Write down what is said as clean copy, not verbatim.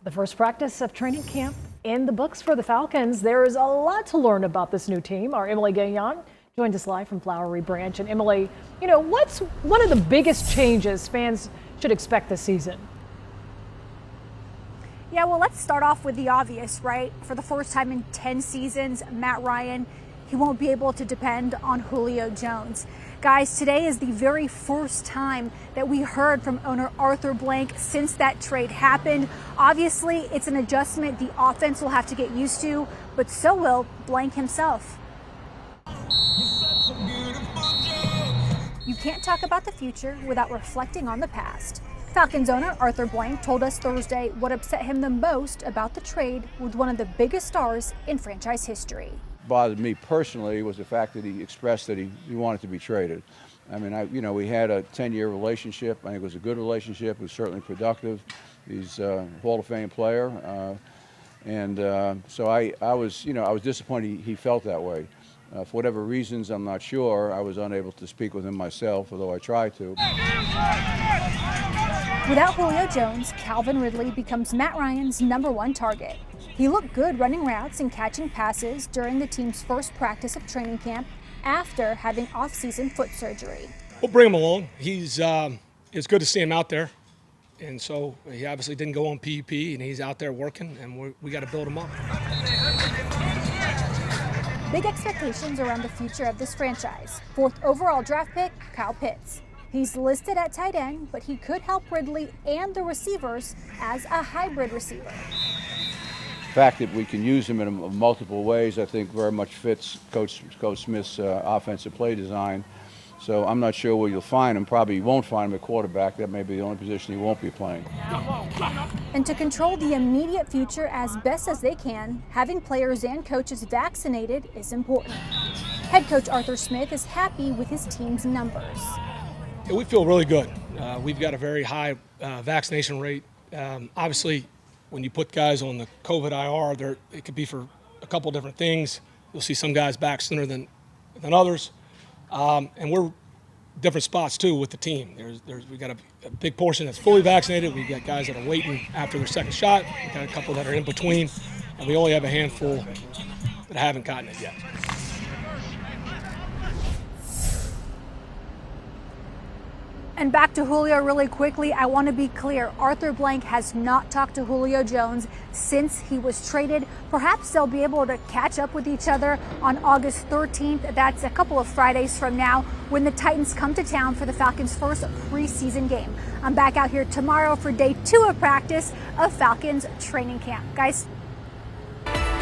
The first practice of training camp in the books for the Falcons. There is a lot to learn about this new team. Our Emily Gagnon joined us live from Flowery Branch. And Emily, what's one of the biggest changes fans should expect this season? Yeah, well, let's start off with the obvious, right? For the first time in 10 seasons, Matt Ryan, he won't be able to depend on Julio Jones. Guys, today is the very first time that we heard from owner Arthur Blank since that trade happened. Obviously, it's an adjustment the offense will have to get used to, but so will Blank himself. You can't talk about the future without reflecting on the past. Falcons owner Arthur Blank told us Thursday what upset him the most about the trade with one of the biggest stars in franchise history. Bothered me personally was the fact that he expressed that he wanted to be traded. I mean, we had a 10-year relationship. I think it was a good relationship. It was certainly productive. He's a Hall of Fame player, so I was disappointed he felt that way. For whatever reasons, I'm not sure. I was unable to speak with him myself, although I tried to. Without Julio Jones, Calvin Ridley becomes Matt Ryan's #1 target. He looked good running routes and catching passes during the team's first practice of training camp after having off-season foot surgery. We'll bring him along. It's good to see him out there. And so he obviously didn't go on PUP, and he's out there working, and we got to build him up. Big expectations around the future of this franchise. 4th overall draft pick, Kyle Pitts. He's listed at tight end, but he could help Ridley and the receivers as a hybrid receiver. The fact that we can use him in multiple ways, I think, very much fits Coach Smith's offensive play design. So I'm not sure where you'll find him. Probably you won't find him at quarterback. That may be the only position he won't be playing. And to control the immediate future as best as they can, having players and coaches vaccinated is important. Head coach Arthur Smith is happy with his team's numbers. Yeah, we feel really good. We've got a very high vaccination rate. Obviously, when you put guys on the COVID IR, it could be for a couple different things. You'll see some guys back sooner than others. And we're different spots, too, with the team. We've got a big portion that's fully vaccinated. We've got guys that are waiting after their second shot. We've got a couple that are in between. And we only have a handful that haven't gotten it yet. And back to Julio really quickly, I want to be clear. Arthur Blank has not talked to Julio Jones since he was traded. Perhaps they'll be able to catch up with each other on August 13th. That's a couple of Fridays from now when the Titans come to town for the Falcons' first preseason game. I'm back out here tomorrow for day 2 of practice of Falcons training camp. Guys,